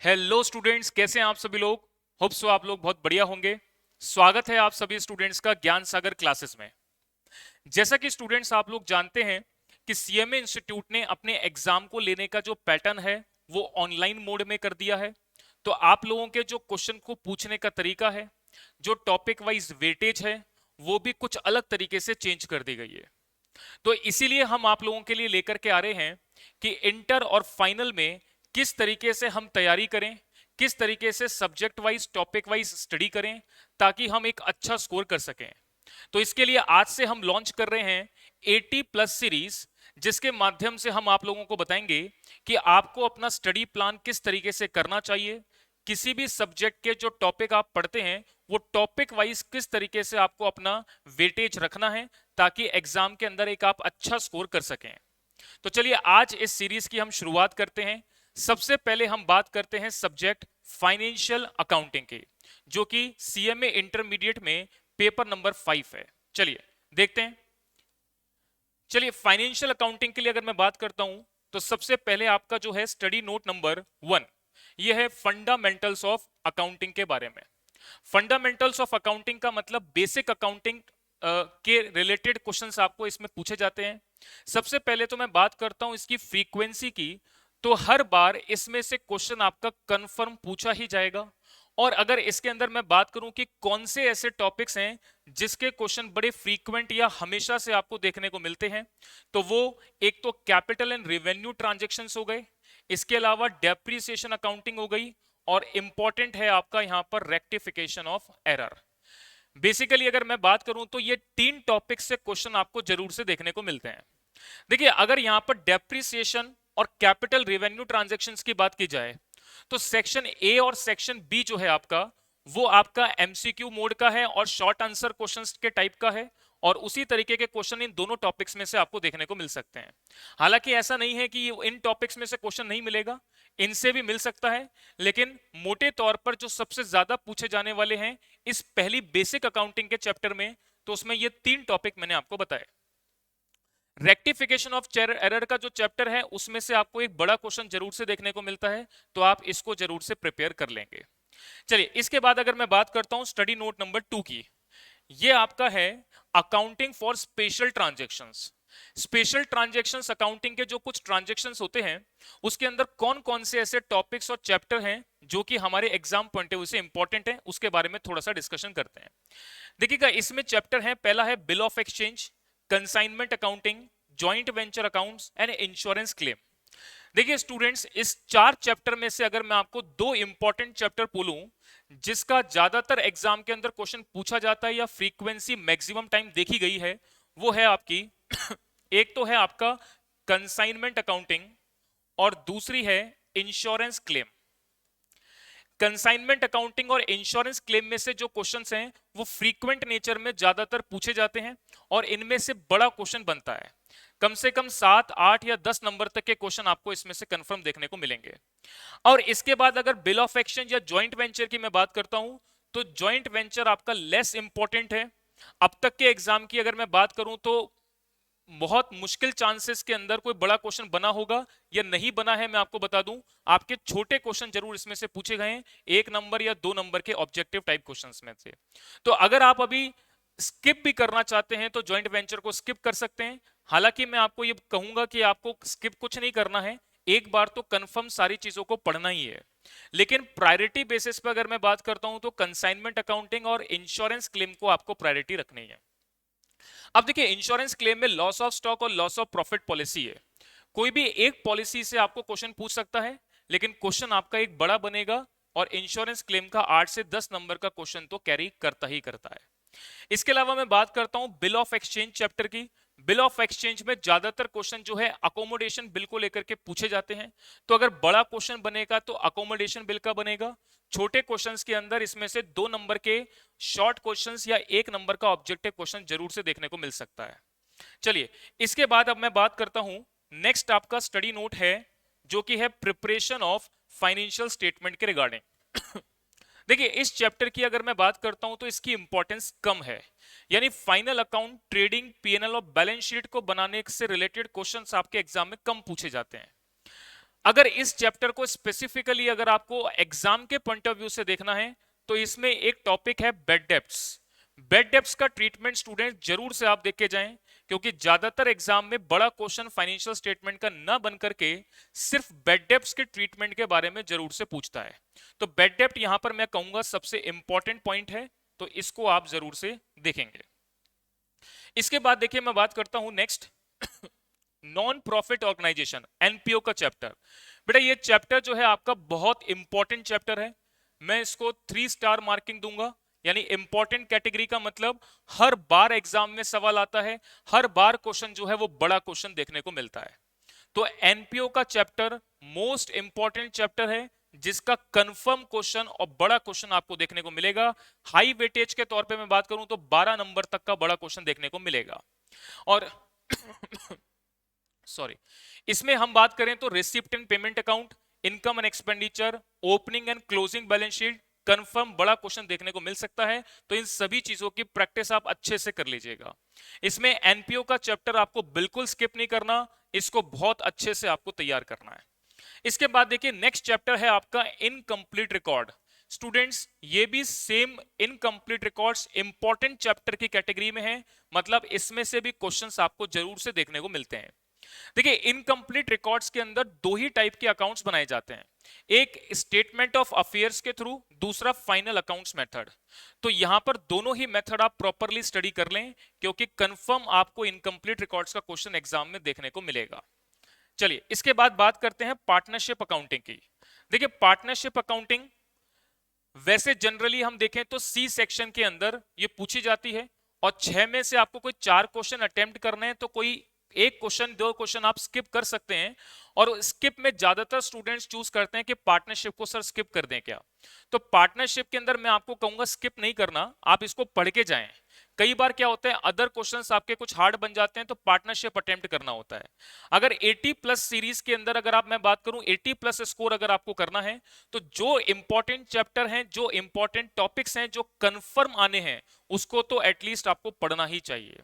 Hello students, कैसे हैं आप सभी लोग। होप सो आप लोग बहुत बढ़िया होंगे। स्वागत है आप सभी स्टूडेंट्स का ज्ञान सागर क्लासेस में। जैसा कि स्टूडेंट्स आप लोग जानते हैं कि सीएमए इंस्टीट्यूट ने अपने एग्जाम को लेने का जो पैटर्न है वो ऑनलाइन मोड में कर दिया है। तो आप लोगों के जो क्वेश्चन को पूछने का तरीका है, जो टॉपिक वाइज वेटेज है, वो भी कुछ अलग तरीके से चेंज कर दी गई है। तो इसीलिए हम आप लोगों के लिए लेकर के आ रहे हैं कि इंटर और फाइनल में किस तरीके से हम तैयारी करें, किस तरीके से subject wise topic wise study करें ताकि हम एक अच्छा स्कोर कर सकें। तो इसके लिए आज से हम लॉन्च कर रहे हैं 80 प्लस सीरीज, जिसके माध्यम से हम आप लोगों को बताएंगे कि आपको अपना स्टडी प्लान किस तरीके से करना चाहिए, किसी भी सब्जेक्ट के जो टॉपिक आप पढ़ते हैं वो टॉपिक वाइज किस तरीके से आपको अपना वेटेज रखना है ताकि एग्जाम के अंदर एक आप अच्छा स्कोर कर सकें। तो चलिए आज इस सीरीज की हम शुरुआत करते हैं। सबसे पहले हम बात करते हैं सब्जेक्ट फाइनेंशियल अकाउंटिंग की, जो कि सीएमए इंटरमीडिएट में पेपर नंबर 5 है। चलिए देखते हैं। चलिए फाइनेंशियल अकाउंटिंग के लिए अगर मैं बात करता हूं तो सबसे पहले आपका जो है स्टडी नोट नंबर 1, यह है फंडामेंटल्स ऑफ अकाउंटिंग के बारे में। फंडामेंटल्स ऑफ अकाउंटिंग का मतलब बेसिक अकाउंटिंग के रिलेटेड क्वेश्चंस आपको इसमें पूछे जाते हैं। सबसे पहले तो मैं बात करता हूं इसकी फ्रीक्वेंसी की, तो हर बार इसमें से क्वेश्चन आपका कंफर्म पूछा ही जाएगा। और अगर इसके अंदर मैं बात करूं कि कौन से ऐसे टॉपिक्स हैं जिसके क्वेश्चन बड़े फ्रीक्वेंट या हमेशा से आपको देखने को मिलते हैं, तो वो एक तो कैपिटल एंड रेवेन्यू ट्रांजैक्शंस हो गए, इसके अलावा डेप्रिसिएशन अकाउंटिंग हो गई, और इंपॉर्टेंट है आपका यहां पर रेक्टिफिकेशन ऑफ एरर। बेसिकली अगर मैं बात करूं तो ये 3 टॉपिक से क्वेश्चन आपको जरूर से देखने को मिलते हैं। देखिए अगर यहां पर डेप्रिसिएशन और कैपिटल रेवेन्यू ट्रांजैक्शंस की बात की जाए तो सेक्शन ए और सेक्शन बी जो है आपका, वो आपका एमसीक्यू मोड का है और शॉर्ट आंसर क्वेश्चंस के टाइप का है, और उसी तरीके के क्वेश्चन इन दोनों टॉपिक्स में से आपको देखने को मिल सकते हैं। हालांकि ऐसा नहीं है कि इन टॉपिक्स में से क्वेश्चन नहीं मिलेगा, इनसे भी मिल सकता है, लेकिन मोटे तौर पर जो सबसे ज्यादा पूछे जाने वाले हैं इस पहली बेसिक अकाउंटिंग के चैप्टर में, तो उसमें ये 3 टॉपिक मैंने आपको बताए। रेक्टिफिकेशन ऑफ एरर का जो चैप्टर है उसमें से आपको एक बड़ा क्वेश्चन जरूर से देखने को मिलता है, तो आप इसको जरूर से प्रिपेयर कर लेंगे। चलिए इसके बाद अगर मैं बात करता हूं स्टडी नोट नंबर 2 की, ये आपका है accounting for special transactions. Special transactions accounting के जो कुछ ट्रांजैक्शंस होते हैं उसके अंदर कौन कौन से ऐसे टॉपिक्स और चैप्टर हैं जो कि हमारे एग्जाम पॉइंट ऑफ व्यू से इंपॉर्टेंट है, उसके बारे में थोड़ा सा डिस्कशन करते हैं। देखिएगा इसमें चैप्टर है, पहला है bill of exchange, consignment accounting, joint venture accounts and insurance claim. देखिए स्टूडेंट्स, इस 4 चैप्टर में से अगर मैं आपको 2 इंपॉर्टेंट चैप्टर बोलूं जिसका ज्यादातर एग्जाम के अंदर क्वेश्चन पूछा जाता है या फ्रीक्वेंसी मैक्सिमम टाइम देखी गई है, वो है आपकी एक तो है आपका कंसाइनमेंट अकाउंटिंग और दूसरी है इंश्योरेंस क्लेम। कंसाइनमेंट अकाउंटिंग और इंश्योरेंस क्लेम में से जो क्वेश्चंस हैं वो फ्रीक्वेंट नेचर में ज्यादातर पूछे जाते हैं, और इनमें से बड़ा क्वेश्चन बनता है। कम से कम 7, 8 या 10 नंबर तक के क्वेश्चन आपको इसमें से कंफर्म देखने को मिलेंगे। और इसके बाद अगर बिल ऑफ एक्सचेंज या जॉइंट वेंचर की मैं बात करता हूं तो जॉइंट वेंचर आपका लेस इंपॉर्टेंट है। अब तक के एग्जाम की अगर मैं बात करूं तो बहुत मुश्किल चांसेस के अंदर कोई बड़ा क्वेश्चन बना होगा या नहीं बना है, मैं आपको बता दूं आपके छोटे क्वेश्चन जरूर इसमें से पूछे गए हैं, 1 नंबर या 2 नंबर के ऑब्जेक्टिव टाइप क्वेश्चंस में से। तो अगर आप अभी स्किप भी करना चाहते हैं तो जॉइंट वेंचर को स्किप कर सकते हैं। हालांकि मैं आपको ये कहूंगा कि आपको स्किप कुछ नहीं करना है, एक बार तो कंफर्म सारी चीजों को पढ़ना ही है। लेकिन प्रायोरिटी बेसिस पर अगर मैं बात करता हूं तो कंसाइनमेंट अकाउंटिंग और इंश्योरेंस क्लेम को आपको प्रायोरिटी रखनी है। अब देखिए इंश्योरेंस क्लेम में लॉस ऑफ स्टॉक और लॉस ऑफ प्रॉफिट पॉलिसी है। कोई भी एक पॉलिसी से आपको क्वेश्चन पूछ सकता है, लेकिन क्वेश्चन आपका एक बड़ा बनेगा, और इंश्योरेंस क्लेम का 8 से 10 नंबर का क्वेश्चन तो कैरी करता ही करता है। इसके अलावा मैं बात करता हूं बिल ऑफ एक्सचेंज चैप्टर की। बिल ऑफ एक्सचेंज में ज्यादातर क्वेश्चन जो है अकोमोडेशन बिल को लेकर के पूछे जाते हैं, तो अगर बड़ा क्वेश्चन बनेगा तो अकोमोडेशन बिल का बनेगा। छोटे क्वेश्चंस के अंदर इसमें से 2 नंबर के शॉर्ट क्वेश्चंस या 1 नंबर का ऑब्जेक्टिव क्वेश्चन जरूर से देखने को मिल सकता है। चलिए इसके बाद अब मैं बात करता हूं, नेक्स्ट आपका स्टडी नोट है जो कि है प्रिपरेशन ऑफ फाइनेंशियल स्टेटमेंट के रिगार्डिंग। देखिए इस चैप्टर की अगर मैं बात करता हूं तो इसकी इंपॉर्टेंस कम है, यानी फाइनल अकाउंट, ट्रेडिंग, पीएनएल और बैलेंस शीट को बनाने से रिलेटेड क्वेश्चंस आपके एग्जाम में कम पूछे जाते हैं। अगर इस चैप्टर को स्पेसिफिकली अगर आपको एग्जाम के पॉइंट ऑफ व्यू से देखना है तो इसमें एक टॉपिक है बेड डेब्ट्स। बेड डेब्ट्स का ट्रीटमेंट स्टूडेंट जरूर से आप देख के जाएं, क्योंकि ज्यादातर एग्जाम में बड़ा क्वेश्चन फाइनेंशियल स्टेटमेंट का ना बन करके सिर्फ बेड डेब्ट्स के ट्रीटमेंट के बारे में जरूर से पूछता है। तो बेड डेब्ट यहां पर मैं कहूंगा सबसे इंपॉर्टेंट पॉइंट है, तो इसको आप जरूर से देखेंगे। इसके बाद देखिए मैं बात करता हूं next non profit organisation, NPO का चैप्टर। बेटा ये चैप्टर जो है आपका बहुत इंपॉर्टेंट चैप्टर है, मैं इसको 3 स्टार मार्किंग दूंगा। यानी इंपॉर्टेंट कैटेगरी का मतलब हर बार एग्जाम में सवाल आता है, हर बार क्वेश्चन जो है वो बड़ा क्वेश्चन देखने को मिलता है। तो एनपीओ का चैप्टर मोस्ट इंपॉर्टेंट चैप्टर है, जिसका कंफर्म क्वेश्चन और बड़ा क्वेश्चन आपको देखने को मिलेगा। हाई वेटेज के तौर पे मैं बात करूं तो 12 नंबर तक का बड़ा क्वेश्चन देखने को मिलेगा। और सॉरी, इसमें हम बात करें तो receipt and payment account, income and expenditure, opening and closing balance sheet, confirm बड़ा क्वेश्चन देखने को मिल सकता है। तो इन सभी चीजों की प्रैक्टिस आप अच्छे से कर लीजिएगा। इसमें एनपीओ का चैप्टर आपको बिल्कुल स्किप नहीं करना, इसको बहुत अच्छे से आपको तैयार करना है। इसके बाद देखिए नेक्स्ट चैप्टर है आपका इनकम्प्लीट रिकॉर्ड। स्टूडेंट्स ये भी same incomplete records important chapter की कैटेगरी में है, मतलब इसमें से भी क्वेश्चंस आपको जरूर से देखने को मिलते हैं। देखिए इनकम्प्लीट रिकॉर्ड्स के अंदर 2 ही टाइप के अकाउंट्स बनाए जाते हैं, एक स्टेटमेंट ऑफ अफेयर्स के थ्रू, दूसरा फाइनल अकाउंट्स मेथड। तो यहां पर दोनों ही मेथड आप प्रॉपरली स्टडी कर लें, क्योंकि कंफर्म आपको इनकम्प्लीट रिकॉर्ड्स का क्वेश्चन एग्जाम में देखने को मिलेगा। चलिए इसके बाद बात करते हैं पार्टनरशिप अकाउंटिंग की। देखिए पार्टनरशिप अकाउंटिंग वैसे जनरली हम देखें तो सी सेक्शन के अंदर ये पूछी जाती है, और 6 में से आपको कोई 4 क्वेश्चन अटेम्प्ट करने हैं तो कोई एक क्वेश्चन 2 क्वेश्चन आप स्किप कर सकते हैं। और स्किप में ज्यादातर स्टूडेंट्स चूज करते हैं कि पार्टनरशिप को सर स्किप कर दें क्या। तो पार्टनरशिप के अंदर मैं आपको कहूंगा स्किप नहीं करना, आप इसको पढ़ के जाएं। कई बार क्या होता है अदर क्वेश्चंस आपके कुछ हार्ड बन जाते हैं तो पार्टनरशिप अटेम्प्ट करना होता है। अगर 80 प्लस सीरीज के अंदर अगर आप मैं बात करूं 80 प्लस स्कोर अगर आपको करना है, तो जो इंपॉर्टेंट चैप्टर हैं, जो इंपॉर्टेंट टॉपिक्स हैं, जो कंफर्म आने हैं, उसको तो एटलीस्ट आपको पढ़ना ही चाहिए।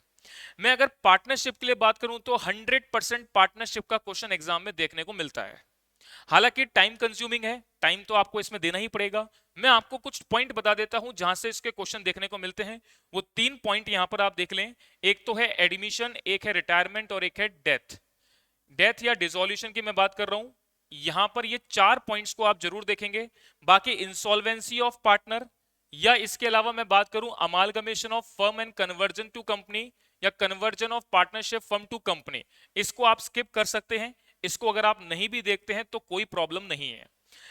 मैं अगर पार्टनरशिप के लिए बात करूं तो 100% पार्टनरशिप का क्वेश्चन एग्जाम में देखने को मिलता है। हालांकि टाइम कंज्यूमिंग है, टाइम तो आपको इसमें देना ही पड़ेगा। मैं आपको कुछ पॉइंट बता देता हूं जहां से इसके क्वेश्चन देखने को मिलते हैं। वो 3 पॉइंट यहां पर आप देख लें, एक तो है एडमिशन, एक है रिटायरमेंट और एक है डेथ। डेथ या डिसोल्यूशन की मैं बात कर रहा हूं, यहां पर ये 4 पॉइंट्स को आप जरूर देखेंगे। बाकी इंसॉल्वेंसी ऑफ पार्टनर, या इसके अलावा मैं बात करूं amalgamation of firm and conversion to company, या conversion of partnership firm to company, इसको आप स्किप कर सकते हैं। इसको अगर आप नहीं भी देखते हैं तो कोई प्रॉब्लम नहीं है।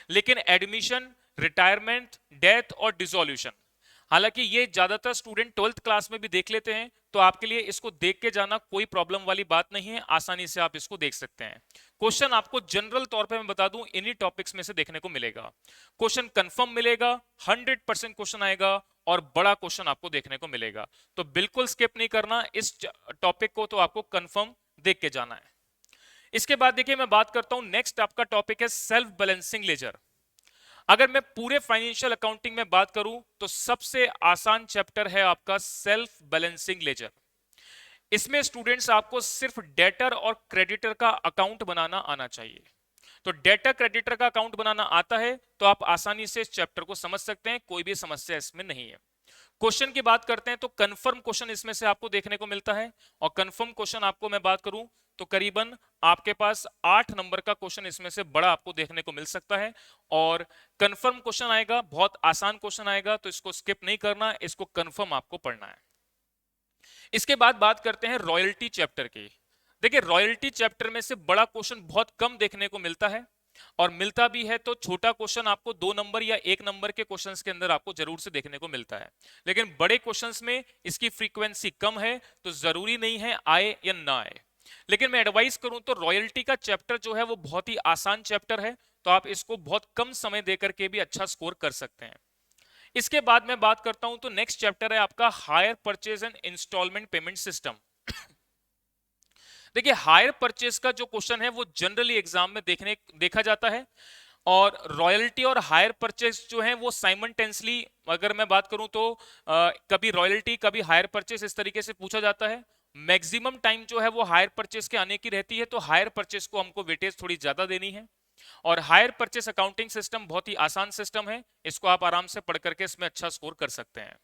लेकिन एडमिशन, रिटायरमेंट, डेथ और डिसोल्यूशन, हालांकि ये ज्यादातर स्टूडेंट 12th क्लास में भी देख लेते हैं, तो आपके लिए इसको देख के जाना कोई प्रॉब्लम वाली बात नहीं है, आसानी से आप इसको देख सकते हैं। क्वेश्चन आपको जनरल तौर पे मैं बता दूं इन्हीं टॉपिक्स में से देखने को मिलेगा। क्वेश्चन कंफर्म मिलेगा, 100% क्वेश्चन आएगा और बड़ा क्वेश्चन आपको देखने को मिलेगा। तो बिल्कुल स्किप नहीं करना, इस टॉपिक को तो आपको कंफर्म देख के जाना है। इसके बाद देखिए मैं बात करता हूं नेक्स्ट आपका टॉपिक है सेल्फ बैलेंसिंग लेजर। अगर मैं पूरे फाइनेंशियल अकाउंटिंग में बात करूं तो सबसे आसान चैप्टर है आपका सेल्फ बैलेंसिंग लेजर। इसमें स्टूडेंट्स आपको सिर्फ डेटर और क्रेडिटर का अकाउंट बनाना आना चाहिए। तो डेटर क्रेडिटर का अकाउंट बनाना आता है तो आप आसानी से इस चैप्टर को समझ सकते हैं, कोई भी समस्या इसमें नहीं है। क्वेश्चन की बात करते हैं तो कंफर्म क्वेश्चन इसमें से आपको देखने को मिलता है, और कंफर्म क्वेश्चन आपको मैं बात करूं तो करीबन आपके पास 8 नंबर का क्वेश्चन इसमें से बड़ा आपको देखने को मिल सकता है। और कंफर्म क्वेश्चन आएगा, बहुत आसान क्वेश्चन आएगा, तो इसको स्किप नहीं करना, इसको कंफर्म आपको पढ़ना है। इसके बाद बात करते हैं रॉयल्टी चैप्टर की। देखिए रॉयल्टी चैप्टर में से बड़ा क्वेश्चन बहुत कम देखने को मिलता है, और मिलता भी है तो छोटा क्वेश्चन आपको 2 नंबर या 1 नंबर के क्वेश्चंस के अंदर आपको जरूर से देखने को मिलता है। लेकिन बड़े क्वेश्चंस में इसकी फ्रीक्वेंसी कम है, तो जरूरी नहीं है आए या ना आए। लेकिन मैं एडवाइस करूं तो रॉयल्टी का चैप्टर जो है वो बहुत ही आसान चैप्टर है, तो आप इसको बहुत कम समय देकर के भी अच्छा स्कोर कर सकते हैं। इसके बाद मैं बात करता हूं तो नेक्स्ट चैप्टर है आपका hire purchase and instalment payment system. देखिए हायर परचेज का जो क्वेश्चन है वो जनरली एग्जाम में देखा जाता है, और रॉयल्टी और हायर परचेज जो है वो साइमल्टेनियसली अगर मैं बात करूं तो कभी रॉयल्टी कभी हायर परचेज इस तरीके से पूछा जाता है। मैक्सिमम टाइम जो है वो हायर परचेज के आने की रहती है, तो हायर परचेज को हमको वेटेज थोड़ी ज्यादा देनी है। और हायर परचेस अकाउंटिंग सिस्टम बहुत ही आसान सिस्टम है, इसको आप आराम से पढ़ करके इसमें अच्छा स्कोर कर सकते हैं।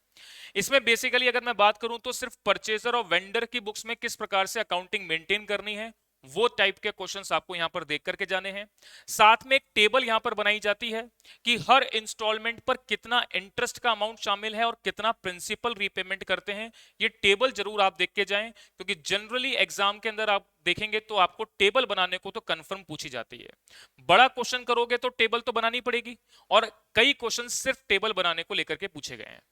इसमें बेसिकली अगर मैं बात करूं तो सिर्फ परचेजर और वेंडर की बुक्स में किस प्रकार से अकाउंटिंग मेंटेन करनी है वो टाइप के क्वेश्चंस आपको यहां पर देख करके जाने हैं। साथ में एक टेबल यहां पर बनाई जाती है कि हर इंस्टॉलमेंट पर कितना इंटरेस्ट का अमाउंट शामिल है और कितना प्रिंसिपल रीपेमेंट करते हैं। ये टेबल जरूर आप देख के जाएं, क्योंकि जनरली एग्जाम के अंदर आप देखेंगे तो आपको टेबल बनाने को तो कंफर्म पूछी जाती है। बड़ा क्वेश्चन करोगे तो टेबल तो बनानी पड़ेगी, और कई क्वेश्चन सिर्फ टेबल बनाने को लेकर के पूछे गए हैं।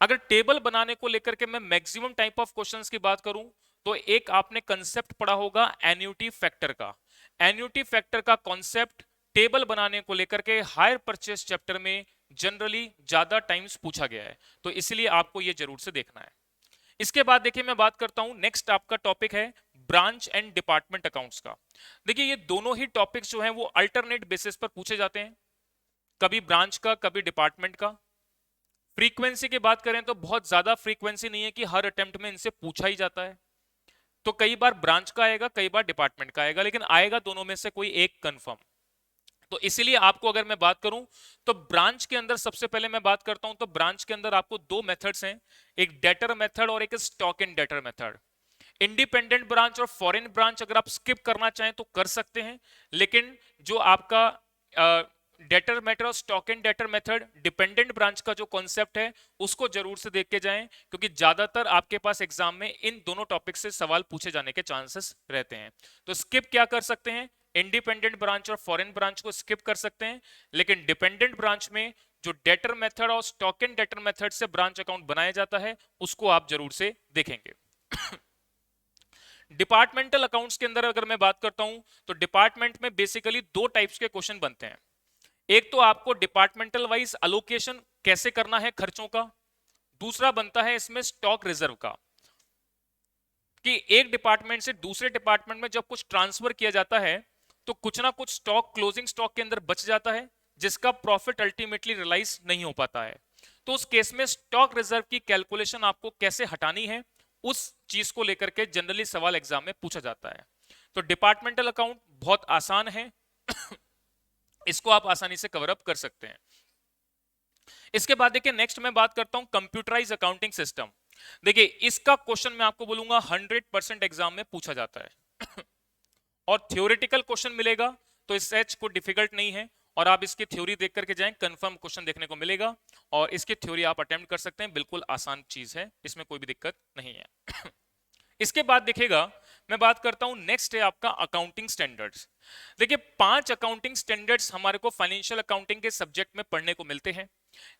अगर टेबल बनाने को लेकर के मैं मैक्सिमम टाइप ऑफ क्वेश्चंस की बात करूं तो एक आपने कंसेप्ट पढ़ा होगा एन्युटी फैक्टर का। एन्युटी फैक्टर का कॉन्सेप्ट टेबल बनाने को लेकर के हायर परचेस चैप्टर में जनरली ज्यादा टाइम्स पूछा गया है, तो इसलिए आपको यह जरूर से देखना है। इसके बाद देखिए मैं बात करता हूं, नेक्स्ट आपका टॉपिक है ब्रांच एंड डिपार्टमेंट अकाउंट्स का। देखिए ये दोनों ही टॉपिक्स जो हैं वो अल्टरनेट बेसिस पर पूछे जाते हैं, कभी ब्रांच का कभी डिपार्टमेंट का। फ्रीक्वेंसी की बात करें तो बहुत ज्यादा फ्रीक्वेंसी नहीं है कि हर अटेम्प्ट में इनसे पूछा ही जाता है, तो कई बार ब्रांच का आएगा कई बार डिपार्टमेंट का आएगा, लेकिन आएगा दोनों में से कोई एक कंफर्म। तो इसीलिए आपको अगर मैं बात करूं तो ब्रांच के अंदर सबसे पहले मैं बात करता हूं तो ब्रांच के अंदर आपको दो मेथड्स हैं, एक डेटर मेथड और एक stock in debtor method. Independent branch और फॉरेन ब्रांच अगर आप स्किप करना चाहें तो कर सकते हैं, लेकिन जो आपका डेटर मेथड और stock in debtor method dependent branch का जो कॉन्सेप्ट है उसको जरूर से देख के जाएं, क्योंकि ज्यादातर आपके पास एग्जाम में इन दोनों टॉपिक से सवाल पूछे जाने के चांसेस रहते हैं। तो स्किप क्या कर सकते हैं, इंडिपेंडेंट ब्रांच और फॉरेन ब्रांच को स्किप कर सकते हैं, लेकिन डिपेंडेंट ब्रांच में जो डेटर मेथड और स्टॉक इन डेटर मेथड से ब्रांच अकाउंट बनाया जाता है उसको आप जरूर से देखेंगे। डिपार्टमेंटल अकाउंट्स के अंदर अगर मैं बात करता हूं तो डिपार्टमेंट में बेसिकली दो टाइप्स के क्वेश्चन बनते हैं। एक तो आपको डिपार्टमेंटल वाइज अलोकेशन कैसे करना है खर्चों का, दूसरा बनता है इसमें स्टॉक रिजर्व का, कि एक डिपार्टमेंट से दूसरे डिपार्टमेंट में जब कुछ ट्रांसफर किया जाता है तो कुछ ना कुछ स्टॉक क्लोजिंग स्टॉक के अंदर बच जाता है जिसका प्रॉफिट अल्टीमेटली रियलाइज नहीं हो पाता है। तो उस केस में स्टॉक रिजर्व की कैलकुलेशन आपको कैसे हटानी है उस चीज को लेकर के जनरली सवाल एग्जाम में पूछा जाता है। तो डिपार्टमेंटल अकाउंट बहुत आसान है इसको आप आसानी से कवर अप कर सकते हैं। इसके बाद देखिए नेक्स्ट मैं बात करता हूं कंप्यूटराइज अकाउंटिंग सिस्टम। देखिए इसका क्वेश्चन मैं आपको बोलूंगा 100% एग्जाम में पूछा जाता है और थ्योरेटिकल क्वेश्चन मिलेगा तो इस एच को डिफिकल्ट नहीं है, और आप इसकी थ्योरी देख करके जाएं, कंफर्म क्वेश्चन देखने को मिलेगा और इसकी थ्योरी आप अटेम्प्ट कर सकते हैं, बिल्कुल आसान चीज है, इसमें कोई भी दिक्कत नहीं है। इसके बाद देखिएगा मैं बात करता हूं नेक्स्ट है आपका अकाउंटिंग स्टैंडर्ड्स। देखिए 5 अकाउंटिंग स्टैंडर्ड्स हमारे को फाइनेंशियल अकाउंटिंग के सब्जेक्ट में पढ़ने को मिलते हैं,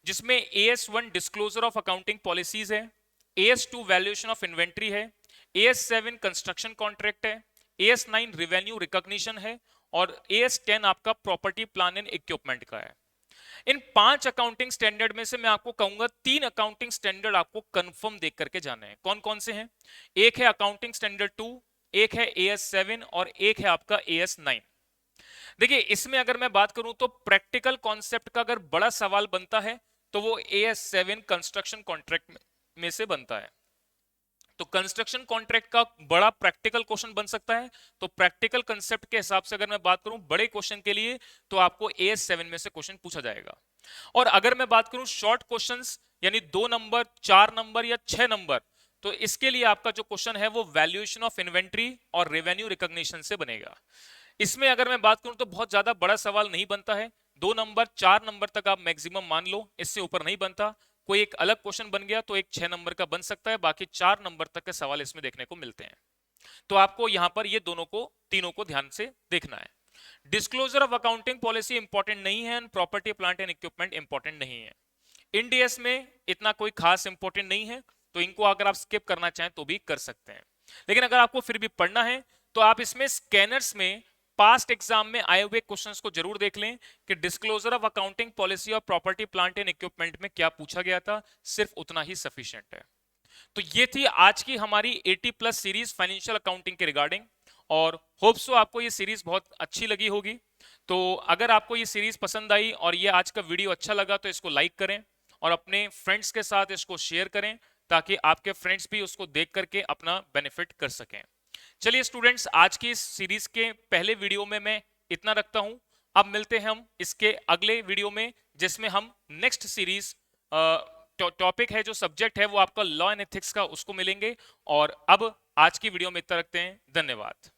जिसमें AS1 disclosure of accounting policies है, AS2 वैल्यूएशन ऑफ इन्वेंट्री है, AS7 कंस्ट्रक्शन कॉन्ट्रैक्ट है, AS9 रिवेन्यू रिकॉग्निशन है और AS10 आपका प्रॉपर्टी प्लान एंड इक्विपमेंट का है। इन 5 अकाउंटिंग स्टैंडर्ड में से मैं आपको कहूंगा 3 अकाउंटिंग स्टैंडर्ड आपको कंफर्म देख करके जाने हैं। कौन कौन से हैं, एक है अकाउंटिंग स्टैंडर्ड 2, एक है AS7 और एक है आपका AS9। देखिए इसमें अगर मैं बात करूं तो प्रैक्टिकल कॉन्सेप्ट का अगर बड़ा सवाल बनता है तो वो AS7 कंस्ट्रक्शन कॉन्ट्रैक्ट में से बनता है। तो कंस्ट्रक्शन कॉन्ट्रैक्ट का बड़ा प्रैक्टिकल क्वेश्चन बन सकता है, तो प्रैक्टिकल कंसेप्ट के हिसाब से अगर मैं बात करूं बड़े क्वेश्चन के लिए तो आपको AS7 में से क्वेश्चन पूछा जाएगा। और अगर मैं बात करूं शॉर्ट क्वेश्चंस यानी 2 नंबर 4 नंबर या 6 नंबर, तो इसके लिए आपका जो क्वेश्चन है वो वैल्यूएशन ऑफ इन्वेंट्री और रेवेन्यू रिकॉग्निशन से बनेगा। इसमें अगर मैं बात करूं तो बहुत ज्यादा बड़ा सवाल नहीं बनता है, 2 नंबर 4 नंबर तक आप मैक्सिमम मान लो, इससे ऊपर नहीं बनता। कोई एक अलग क्वेश्चन बन गया तो एक 6 नंबर का बन सकता है, बाकी 4 नंबर तक के सवाल इसमें देखने को मिलते हैं। तो आपको यहां पर ये तीनों को ध्यान से देखना है। Disclosure of accounting policy important नहीं है, property plant and equipment important नहीं है। इंडियस में इतना कोई खास इंपॉर्टेंट नहीं है, तो इनको अगर आप स्किप करना चाहें तो भी कर सकते हैं। लेकिन अगर आपको फिर भी पढ़ना है तो आप इसमें स्कैनर्स में पास्ट एग्जाम में आए हुए क्वेश्चंस को जरूर देख लें कि डिस्क्लोजर ऑफ अकाउंटिंग पॉलिसी और प्रॉपर्टी प्लांट एंड इक्विपमेंट में क्या पूछा गया था, सिर्फ उतना ही सफिशिएंट है। तो ये थी आज की हमारी 80+ सीरीज फाइनेंशियल अकाउंटिंग के रिगार्डिंग, और होप सो आपको ये सीरीज बहुत अच्छी लगी होगी। तो अगर आपको ये सीरीज पसंद आई और ये आज का वीडियो अच्छा लगा तो इसको लाइक करें और अपने फ्रेंड्स के साथ इसको शेयर करें ताकि आपके फ्रेंड्स भी उसको देख करके अपना बेनिफिट कर सकें। चलिए स्टूडेंट्स, आज की इस सीरीज के पहले वीडियो में मैं इतना रखता हूं। अब मिलते हैं हम इसके अगले वीडियो में, जिसमें हम नेक्स्ट सीरीज टॉपिक है, जो सब्जेक्ट है वो आपका लॉ एंड एथिक्स का, उसको मिलेंगे। और अब आज की वीडियो में इतना रखते हैं। धन्यवाद।